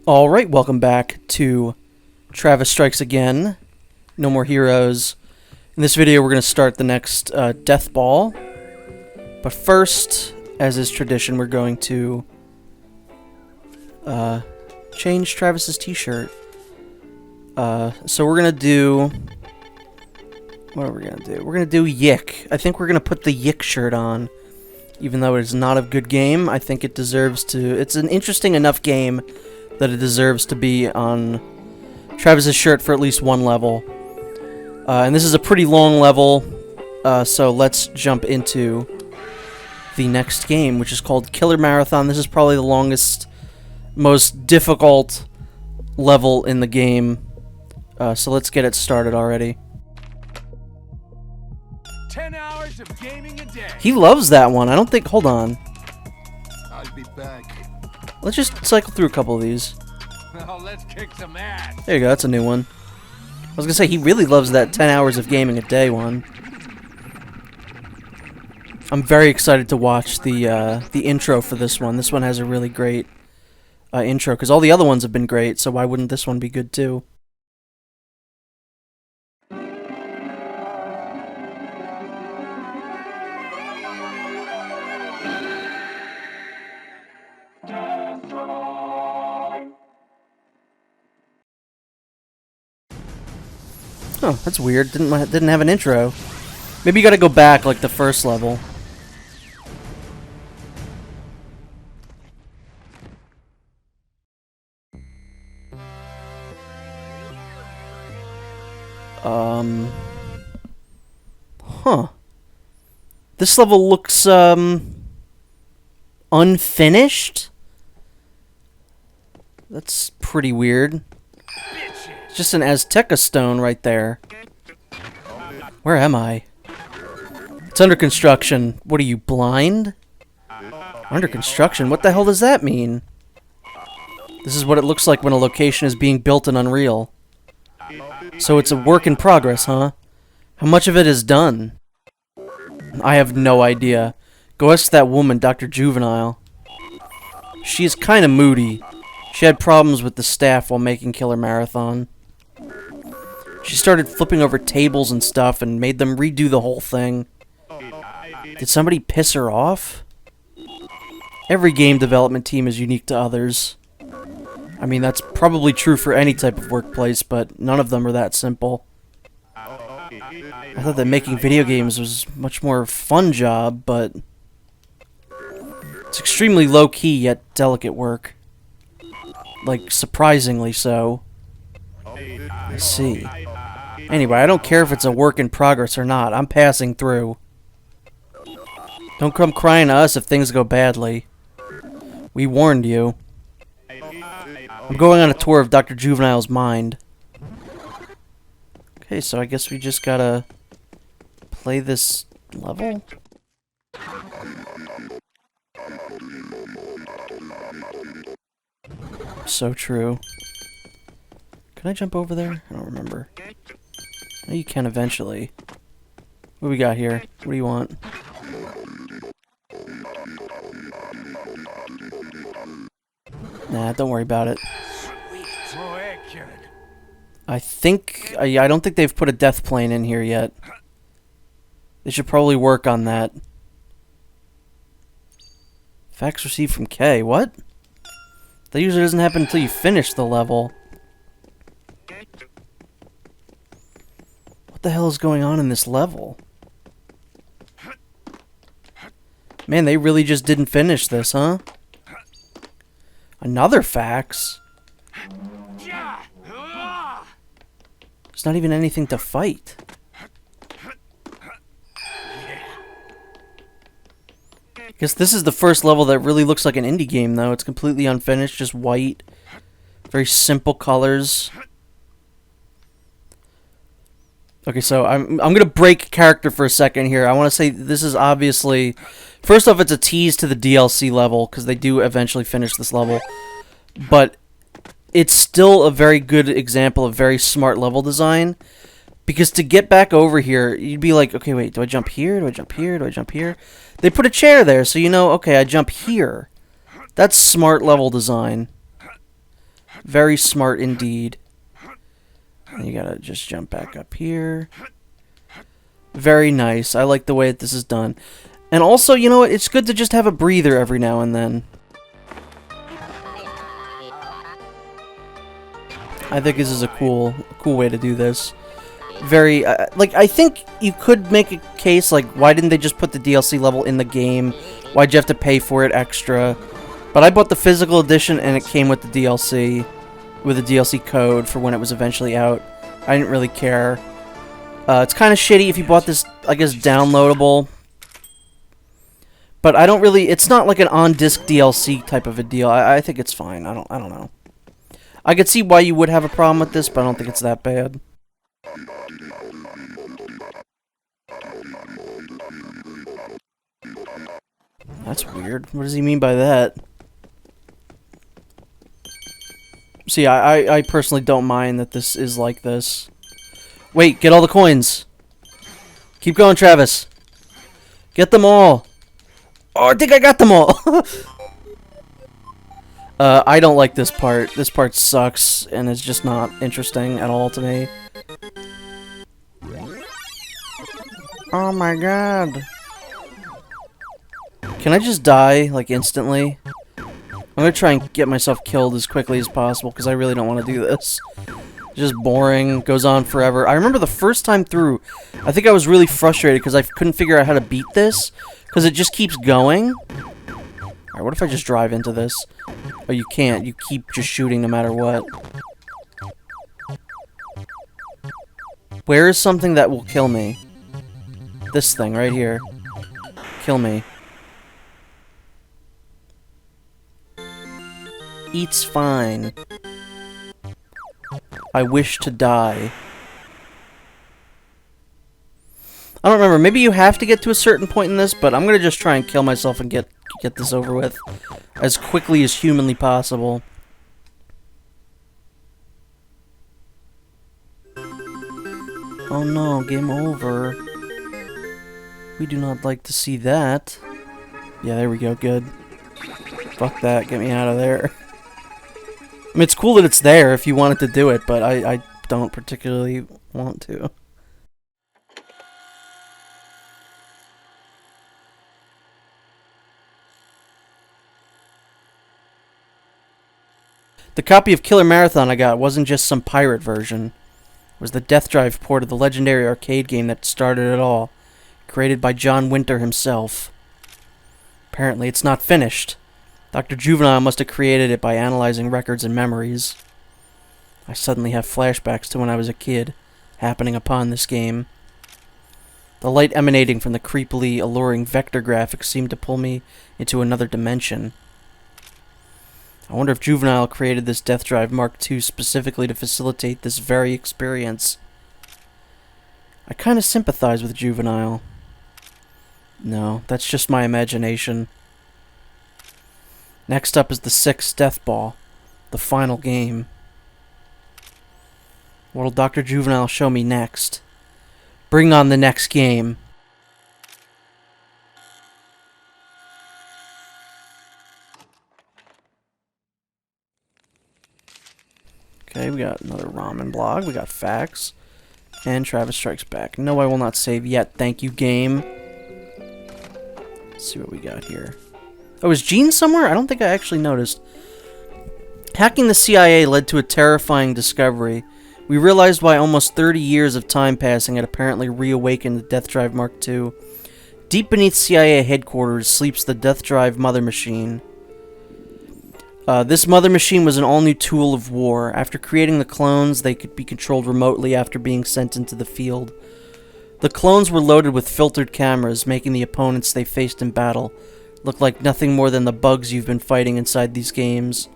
Alright, welcome back to Travis Strikes Again. No More Heroes. In this video, we're going to start the next Death Ball. But first, as is tradition, we're going to change Travis's t-shirt. So we're going to do... What are we going to do? We're going to do Yick. I think we're going to put the Yick shirt on. Even though it is not a good game, I think it deserves to... It's an interesting enough game that it deserves to be on Travis's shirt for at least one level. And this is a pretty long level, so let's jump into the next game, which is called Killer Marathon. This is probably the longest, most difficult level in the game. So let's get it started already. 10 hours of gaming a day. He loves that one. I don't think... Hold on. I'll be back. Let's just cycle through a couple of these. Well, let's kick some ass. There you go. That's a new one. I was going to say, he really loves that 10 hours of gaming a day one. I'm very excited to watch the intro for this one. This one has a really great intro, because all the other ones have been great, so why wouldn't this one be good too? Oh, that's weird. Didn't have an intro. Maybe you gotta go back like the first level. Huh. This level looks, unfinished? That's pretty weird. It's just an Azteca stone right there. Where am I? It's under construction. What are you, blind? Under construction? What the hell does that mean? This is what it looks like when a location is being built in Unreal. So it's a work in progress, huh? How much of it is done? I have no idea. Go ask that woman, Dr. Juvenile. She is kind of moody. She had problems with the staff while making Killer Marathon. She started flipping over tables and stuff and made them redo the whole thing. Did somebody piss her off? Every game development team is unique to others. I mean, that's probably true for any type of workplace, but none of them are that simple. I thought that making video games was a much more fun job, but it's extremely low-key yet delicate work. Like, surprisingly so. I see. Anyway, I don't care if it's a work in progress or not. I'm passing through. Don't come crying to us if things go badly. We warned you. I'm going on a tour of Dr. Juvenile's mind. Okay, so I guess we just gotta play this level? So true. Can I jump over there? I don't remember. No, you can eventually. What do we got here? What do you want? Nah, don't worry about it. I think... I don't think they've put a death plane in here yet. They should probably work on that. Fax received from K. What? That usually doesn't happen until you finish the level. What the hell is going on in this level? Man, they really just didn't finish this, huh? Another fax? There's not even anything to fight. I guess this is the first level that really looks like an indie game, though. It's completely unfinished, just white. Very simple colors. Okay, so I'm gonna break character for a second here. I want to say this is obviously... First off, it's a tease to the DLC level, because they do eventually finish this level. But it's still a very good example of very smart level design. Because to get back over here, you'd be like, okay, wait, do I jump here? Do I jump here? Do I jump here? They put a chair there, so you know, okay, I jump here. That's smart level design. Very smart indeed. And you gotta just jump back up here. Very nice. I like the way that this is done. And also, you know what? It's good to just have a breather every now and then. I think this is a cool way to do this. Very, like, I think you could make a case, like, why didn't they just put the DLC level in the game? Why'd you have to pay for it extra? But I bought the physical edition, and it came with the DLC, with the DLC code for when it was eventually out. I didn't really care. It's kind of shitty if you bought this, I guess, downloadable. But I don't really, it's not like an on-disc DLC type of a deal. I think it's fine. I don't know. I could see why you would have a problem with this, but I don't think it's that bad. That's weird. What does he mean by that? See, I personally don't mind that this is like this. Wait, get all the coins. Keep going, Travis. Get them all. Oh, I think I got them all. I don't like this part. This part sucks, and it's just not interesting at all to me. Oh my god. Can I just die, like, instantly? I'm gonna try and get myself killed as quickly as possible, because I really don't want to do this. It's just boring, goes on forever. I remember the first time through, I think I was really frustrated because I couldn't figure out how to beat this, because it just keeps going. Alright, what if I just drive into this? Oh, you can't. You keep just shooting no matter what. Where is something that will kill me? This thing right here. Kill me. Eats fine. I wish to die. I don't remember. Maybe you have to get to a certain point in this, but I'm gonna just try and kill myself and get this over with as quickly as humanly possible. Oh no, game over. We do not like to see that. Yeah, there we go, good. Fuck that, get me out of there. I mean, it's cool that it's there if you wanted to do it, but I don't particularly want to. The copy of Killer Marathon I got wasn't just some pirate version. It was the Death Drive port of the legendary arcade game that started it all, created by John Winter himself. Apparently, it's not finished. Dr. Juvenile must have created it by analyzing records and memories. I suddenly have flashbacks to when I was a kid, happening upon this game. The light emanating from the creepily alluring vector graphics seemed to pull me into another dimension. I wonder if Juvenile created this Death Drive Mark II specifically to facilitate this very experience. I kind of sympathize with Juvenile. No, that's just my imagination. Next up is the 6th Death Ball, the final game. What'll Dr. Juvenile show me next? Bring on the next game. Okay, we got another ramen blog, we got facts, and Travis Strikes Back. No, I will not save yet, thank you, game. Let's see what we got here. Oh, is Gene somewhere? I don't think I actually noticed. Hacking the CIA led to a terrifying discovery. We realized why almost 30 years of time passing had apparently reawakened the Death Drive Mark II. Deep beneath CIA headquarters sleeps the Death Drive Mother Machine. This Mother Machine was an all-new tool of war. After creating the clones, they could be controlled remotely after being sent into the field. The clones were loaded with filtered cameras, making the opponents they faced in battle look like nothing more than the bugs you've been fighting inside these games.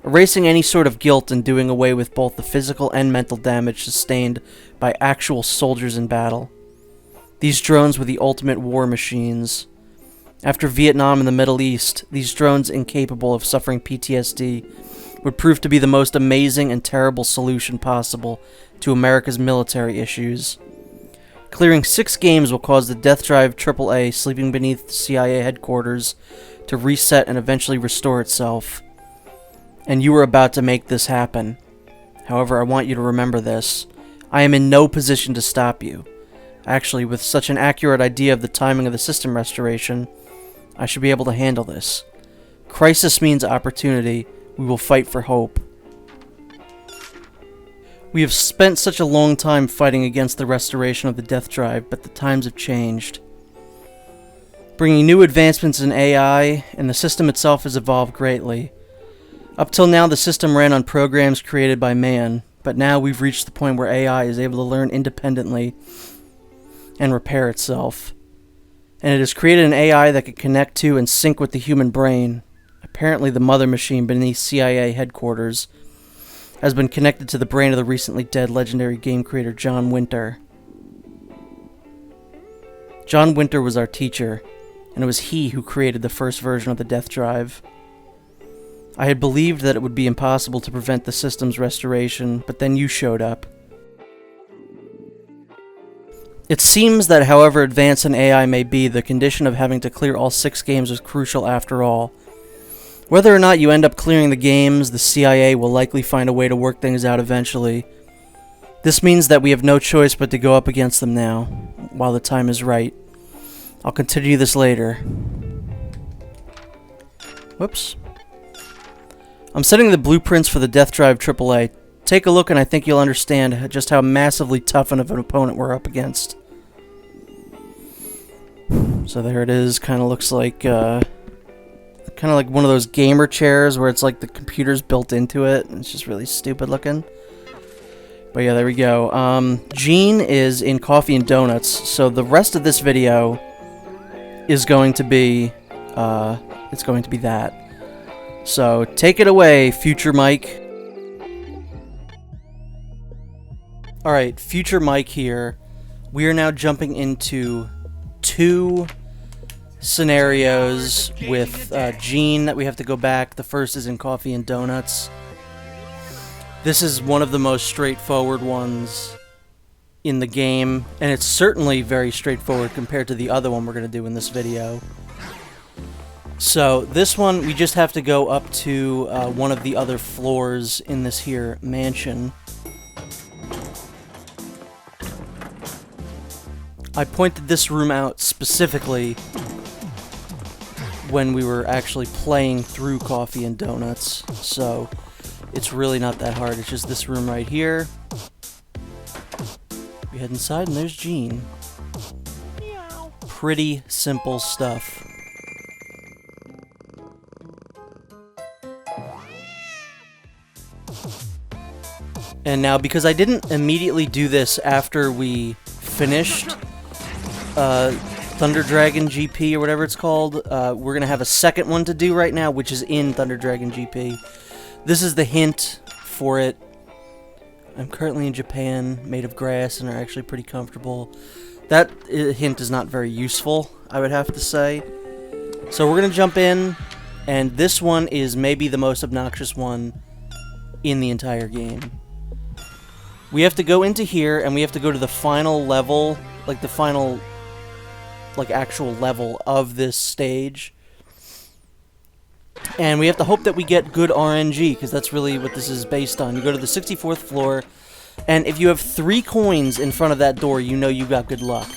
Erasing any sort of guilt and doing away with both the physical and mental damage sustained by actual soldiers in battle. These drones were the ultimate war machines. After Vietnam and the Middle East, these drones incapable of suffering PTSD would prove to be the most amazing and terrible solution possible to America's military issues. Clearing 6 games will cause the Death Drive AAA sleeping beneath the CIA headquarters to reset and eventually restore itself. and you were about to make this happen. However, I want you to remember this. I am in no position to stop you. Actually, with such an accurate idea of the timing of the system restoration, I should be able to handle this. Crisis means opportunity. We will fight for hope. We have spent such a long time fighting against the restoration of the Death Drive, but the times have changed. Bringing new advancements in AI, and the system itself has evolved greatly. Up till now, the system ran on programs created by man, but now we've reached the point where AI is able to learn independently and repair itself. And it has created an AI that can connect to and sync with the human brain. Apparently, the mother machine beneath CIA headquarters has been connected to the brain of the recently dead legendary game creator John Winter. John Winter was our teacher, and it was he who created the first version of the Death Drive. I had believed that it would be impossible to prevent the system's restoration, but then you showed up. It seems that however advanced an AI may be, the condition of having to clear all 6 games is crucial after all. Whether or not you end up clearing the games, the CIA will likely find a way to work things out eventually. This means that we have no choice but to go up against them now, while the time is right. I'll continue this later. Whoops. I'm setting the blueprints for the Death Drive AAA. Take a look and I think you'll understand just how massively tough of an opponent we're up against. So there it is. Kind of looks like one of those gamer chairs where it's like the computer's built into it. It's just really stupid looking. But yeah, there we go. Gene is in Coffee and Donuts, so the rest of this video is going to be, it's going to be that. So take it away, Future Mike. Alright, Future Mike here. We are now jumping into 2 scenarios with Gene that we have to go back. The first is in Coffee and Donuts. This is one of the most straightforward ones in the game, and it's certainly very straightforward compared to the other one we're going to do in this video. So this one, we just have to go up to one of the other floors in this here mansion. I pointed this room out specifically when we were actually playing through Coffee and Donuts, so it's really not that hard. It's just this room right here. We head inside and there's Gene. Pretty simple stuff. And now, because I didn't immediately do this after we finished Thunder Dragon GP or whatever it's called, we're gonna have a second one to do right now, which is in Thunder Dragon GP. This is the hint for it. I'm currently in Japan, made of grass, and are actually pretty comfortable. That hint is not very useful, I would have to say. So we're gonna jump in, and this one is maybe the most obnoxious one in the entire game. We have to go into here, and we have to go to the final level, like the final, like actual level of this stage. And we have to hope that we get good RNG, because that's really what this is based on. You go to the 64th floor, and if you have 3 coins in front of that door, you know you got good luck.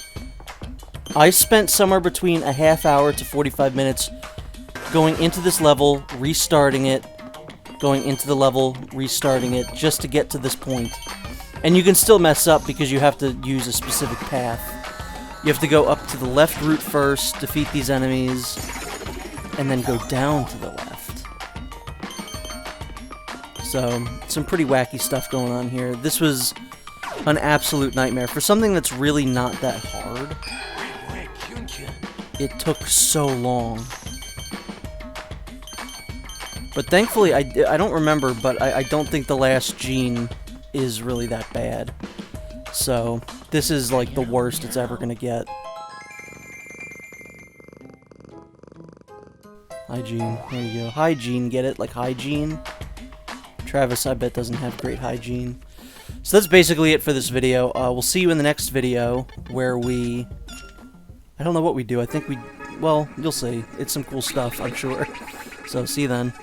I spent somewhere between a half hour to 45 minutes going into this level, restarting it, going into the level, restarting it, just to get to this point. And you can still mess up because you have to use a specific path. You have to go up to the left route first, defeat these enemies, and then go down to the left. So, some pretty wacky stuff going on here. This was an absolute nightmare. For something that's really not that hard, it took so long. But thankfully, I don't remember, but I don't think the last Gene is really that bad. So, this is like the worst it's ever gonna get. Hygiene, there you go. Hygiene, get it? Like hygiene? Travis, I bet, doesn't have great hygiene. So that's basically it for this video. We'll see you in the next video, where we... I don't know what we do. I think we... Well, you'll see. It's some cool stuff, I'm sure. So, see you then.